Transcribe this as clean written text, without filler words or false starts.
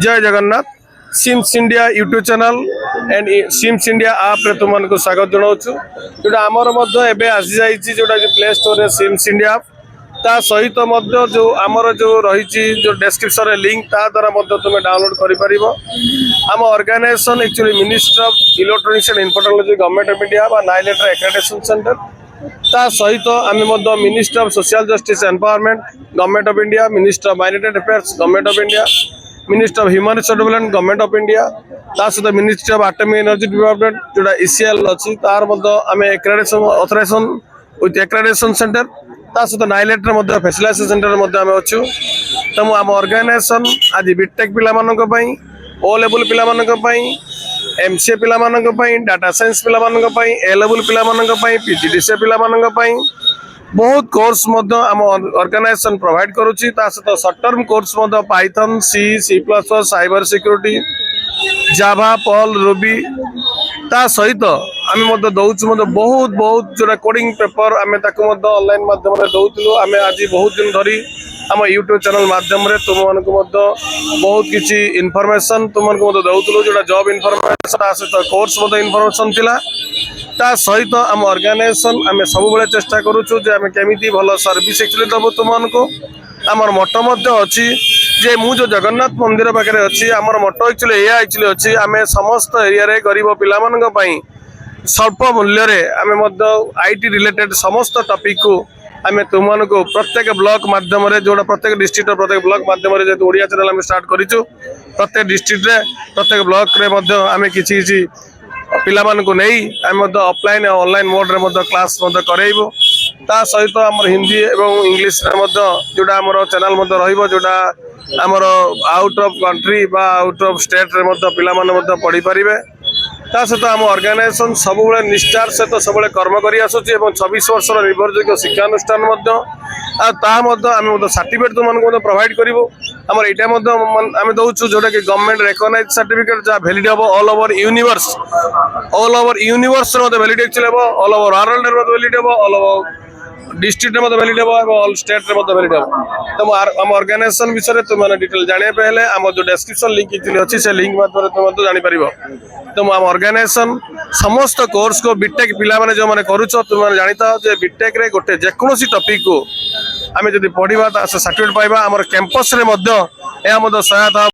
जय Jagannath Sims India YouTube channel and Sims India आप रे तुमको स्वागत जनाऊँ जोटा आमर आसी जाइए जोटा प्ले स्टोर सिम्स इंडिया ता सहित जो आमर जो रही जो डेस्क्रिप्शन लिंक ता द्वारा तुम डाउनलोड कर आम organisation actually ministry of electronics and information government of India NIELIT accreditation centre ता सहित आम ministry of social justice empowerment government of India ministry of minority affairs government of India ministry of human resource development government of India ता सहित ministry of atomic energy department जोटा ECL अच्छी तार आम accreditation authorisation with accreditation centre ता सहित नाइलेटर facilitation centre आम अच्छु तो आम ऑर्गेनाइजेशन आज बीटेक पिला ओ लेवल पिला एमसीए पिला डाटा साइंस पिला ए लेवल पिला पीजीडीसीए पिला बहुत कोर्स आम ऑर्गेनाइजेशन प्रोवाइड करुच्ची सहित short term course Python C plus plus cyber security Java Perl Ruby ता सहित आम दौचु बहुत बहुत जोटा कोडिंग पेपर आम ऑनलाइन माध्यम दौलू आम आज बहुत दिन धरी आम यूट्यूब चैनल माध्यम तुमको बहुत किसी इनफॉरमेशन तुमको दौलू जोटा जॉब इनफॉरमेशन सहित कोर्स इनफॉरमेशन थिला ता सहित आम ऑर्गेनाइजेशन आम सब चेष्टा करुचु जे आम केमिति भल सर्विस एक्चुअली दबु तुमको आमर मठ अच्छी जे मु जो जगन्नाथ मंदिर पाखे अच्छी आमर मठ एक्चुअली या एक्चुअली अच्छी आम समस्त एरिया रे गरीब पिला स्वल्प मूल्य आम आईटी रिलेटेड समस्त टॉपिक को आम तुमको प्रत्येक ब्लॉक माध्यम जोड़ा प्रत्येक डिस्ट्रिक्ट प्रत्येक ब्लॉक माध्यम जो ओडिया चैनल आम स्टार्ट करूँ प्रत्येक डिस्ट्रिक्ट रे प्रत्येक ब्लॉक रे आम किसी पिला आम ऑफलाइन और ऑनलाइन मोड रे क्लास कराइबू ता सहित आम हिंदी एवं इंग्लिश जोड़ा आम चैनल जोड़ा आमर आउट ऑफ कंट्री बा आउट ऑफ स्टेट रे पिला पढ़ी पारे ता सहित आम ऑर्गेनाइजेशन सब निष्ठार सहित सब कर्म कर 26 वर्ष निर्भरयोग्य शिक्षानुष्ठान आम सर्टिफिकेट तुमको प्रोवाइड करूँ आम यहाँ आम दौचु जोटा कि गवर्नमेंट रेकग्नाइज सर्टिफिकेट जहाँ वैलिड हम all over universe valid actually हम ऑल ओवर वर्ल्ड वैलिड हम ऑल ओवर डिस्ट्रिक्ट में वैलिड हम ऑल स्टेट में वैलिड हम तो आम ऑर्गेनाइजेशन विषय तुम डिटेल जानापी हेल्ले आम जो डेस्क्रिप्शन लिंक अच्छी से लिंक माध्यम तुम जापर तो आम ऑर्गेनाइजेशन समस्त कोर्स को बीटेक पिला जो मैंने करुच तुम जाता जे बीटेक रे गोटे जेकोसी टॉपिक को आम जब पढ़ा सर्टिफिकेट पाइबा आम कैंपस रे सहायता।